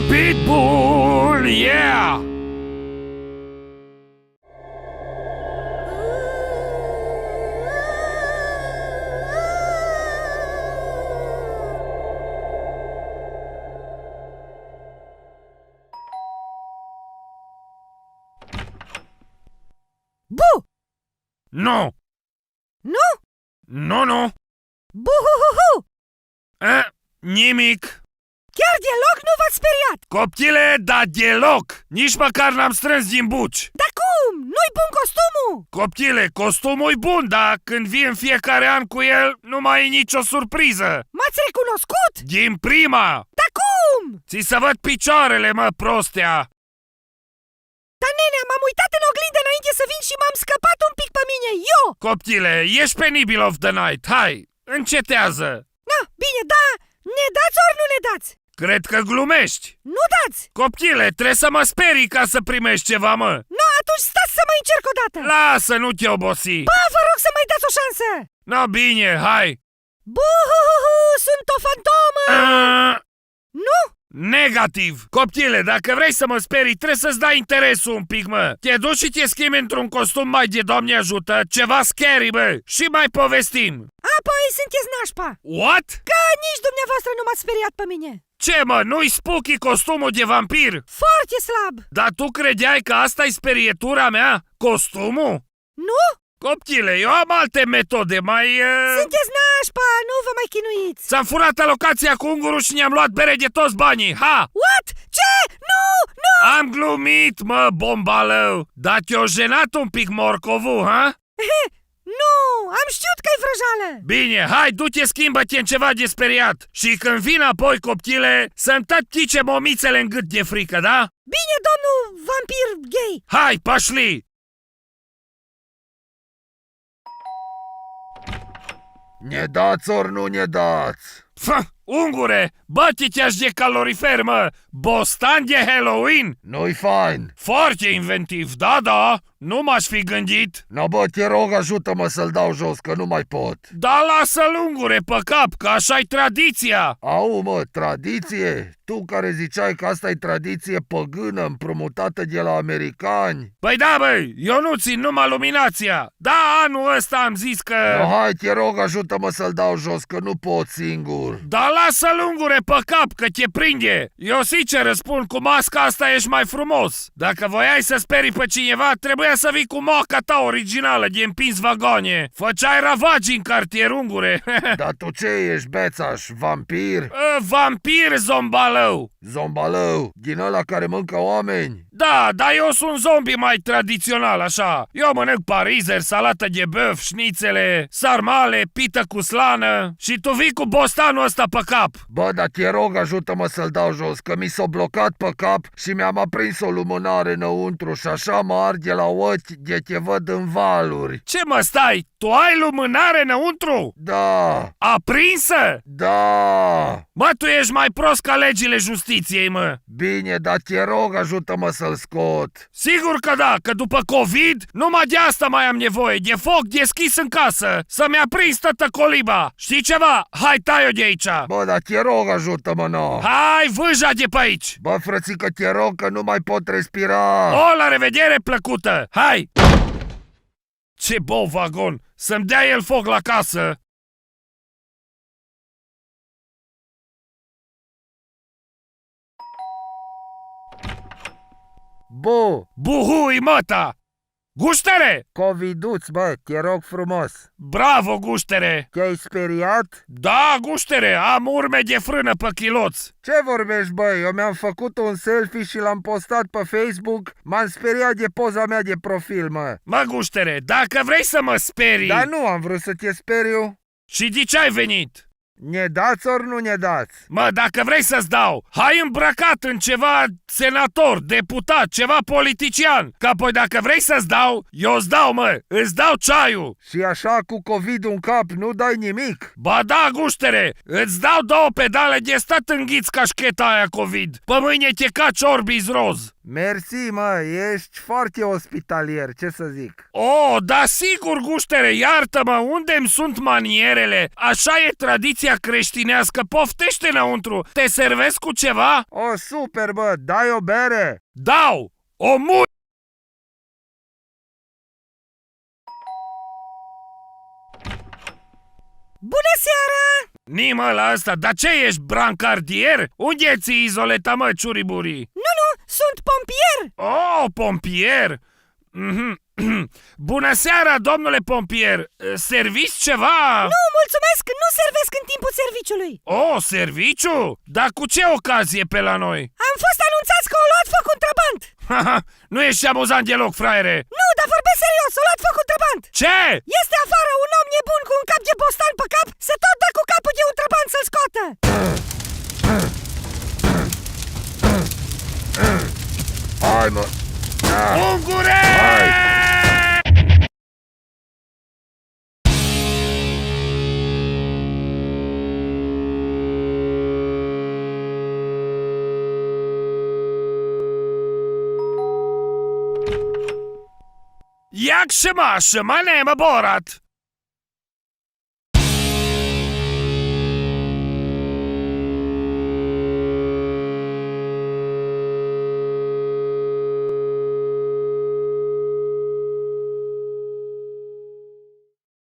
Pitbull, yeah! Bu! Nu! Nu? Nu! Buhuhuhu! Nimic! Chiar deloc nu v-ați speriat! Copchile, da deloc! Nici măcar n-am strâns din buci! Dar cum? Nu-i bun costumul! Copchile, costumul e bun, dar când vii în fiecare an cu el, nu mai e nicio surpriză! M-ați recunoscut? Din prima! Dar cum? Ți să văd picioarele, mă, prostea! Dar nenea, m-am uitat în oglindă înainte să vin și m-am scăpat un pic pe mine, eu! Copchile, ești penibil of the night, hai, încetează! Na, bine, da, ne dați ori nu ne dați? Cred că glumești! Nu dați! Copchile, trebuie să mă sperii ca să primești ceva, mă! Na, atunci stați să mai încerc o dată! Lasă, nu te obosi! Ba, vă rog să mai dați o șansă! No, bine, hai! Buhuhuhu, sunt o fantomă! Nu? Negativ! Copchile, dacă vrei să mă sperii, trebuie să-ți dai interesul un pic, mă! Te duci și te schimbi într-un costum mai de Doamne ajută, ceva scary, bă, și mai povestim! Apoi sunteți nașpa! What? Că nici dumneavoastră nu m-ați speriat pe mine! Ce, mă, nu-i spooky costumul de vampir? Foarte slab! Dar tu credeai că asta-i sperietura mea? Costumul? Nu? Copchile, eu am alte metode, mai... Sunteți nașpa, nu vă mai chinuiți! Ți-am furat alocația cu ungurul și ne-am luat bere de toți banii, ha! What? Ce? Nu! Nu! Am glumit, mă, bombalău! Dar te-o jenat un pic morcovul, ha? Nu! Am știut că-i vrăjală! Bine, hai, du-te, schimbă-te în ceva de speriat! Și când vin apoi, copchile, să-mi tot tice momițele în gât de frică, da? Bine, domnul vampir gay! Hai, pașli! Ne dați ori nu ne dați? Ungure, bate-te-aș de calorifer, mă! Bostan de Halloween? Nu-i fain. Foarte inventiv, da, nu m-aș fi gândit. No, bă, te rog, ajută-mă să-l dau jos, că nu mai pot. Da, lasă-l, ungure, pe cap, că așa-i tradiția. Au, mă, tradiție? Tu care ziceai că asta e tradiție păgână împrumutată de la americani? Păi da, băi, eu nu țin numai luminația. Da, anul ăsta am zis că... No, hai, te rog, ajută-mă să-l dau jos, că nu pot singur. Da, lasă-l, ungure, pe cap, că te prinde. Eu sincer răspund, cu masca asta ești mai frumos. Dacă voiai să sperii pe cineva, trebuia să vii cu moca ta originală de împins vagoane. Făceai ravagii în cartier, ungure. Dar tu ce ești, bețaș, vampir? Vampir, zombalău. Zombalău, din ăla care mâncă oameni? Da, dar eu sunt zombie mai tradițional, așa. Eu mănânc parizer, salată de băf, șnițele, sarmale, pită cu slană. Și tu vii cu bostanul ăsta pe cap. Bă, dar te rog, ajută-mă să-l dau jos, că mi s-a blocat pe cap și mi-am aprins o lumânare înăuntru și așa mă arde la ochi de te văd în valuri. Ce mă stai? Tu ai lumânare înăuntru? Da. Aprinsă? Da. Bă, tu ești mai prost ca legile justiției, mă. Bine, dar te rog, ajută-mă să-l scot. Sigur că da, că după COVID numai de asta mai am nevoie, de foc deschis în casă, să-mi aprins tătă coliba. Știi ceva? Hai, tai-o de aici. Bă, dar te rog, ajută-mă, no. Hai, vâja de pe aici. Bă, frățică, te rog că nu mai pot respira. O, la revedere plăcută. Hai. Ce bou vagon, să-mi dea el foc la casă. Buhui, măta! Guștere! Coviduț, bă, te rog frumos. Bravo, guștere! Te-ai speriat? Da, guștere, am urme de frână pe chiloț. Ce vorbești, bă? Eu mi-am făcut un selfie și l-am postat pe Facebook. M-am speriat de poza mea de profil, mă. Mă, guștere, dacă vrei să mă sperii... Dar nu am vrut să te speriu. Și de ce ai venit? Ne dați ori nu ne dați? Mă, dacă vrei să-ți dau, hai îmbrăcat în ceva senator, deputat, ceva politician. Că apoi dacă vrei să-ți dau, eu îți dau, mă, îți dau ceaiul. Și așa cu COVID în cap nu dai nimic? Ba da, guștere, îți dau 2 pedale de stat înghiți cașcheta aia COVID. Pe mâine te caci Orbiz roz. Mersi, mă, ești foarte ospitalier, ce să zic. Oh, da sigur, guștere, iartă-mă, unde-mi sunt manierele? Așa e tradiția creștinească, poftește înăuntru, te servesc cu ceva? O, super, bă, dai o bere? Dau! O mu... Bună seara! Nimă la asta, dar ce ești, brancardier? Unde e ți izoleta, mă, ciuriburi? Nu, sunt pompier! Oh, pompier! Mhm. Bună seara, domnule pompier! Serviți ceva? Nu, mulțumesc, nu servesc în timpul serviciului! Oh, serviciu? Dar cu ce ocazie pe la noi? Am fost anunțați că au luat foc un trabant! Haha, nu ești amuzant deloc, fraiere! Nu, dar vorbesc serios, au luat foc un trabant! Ce? Este afară un om nebun cu un cap de bostan pe cap, se tot dă cu capul de un trabant să-l scoată! Hai, mă! Ungure! Jak się masz? My name Borat.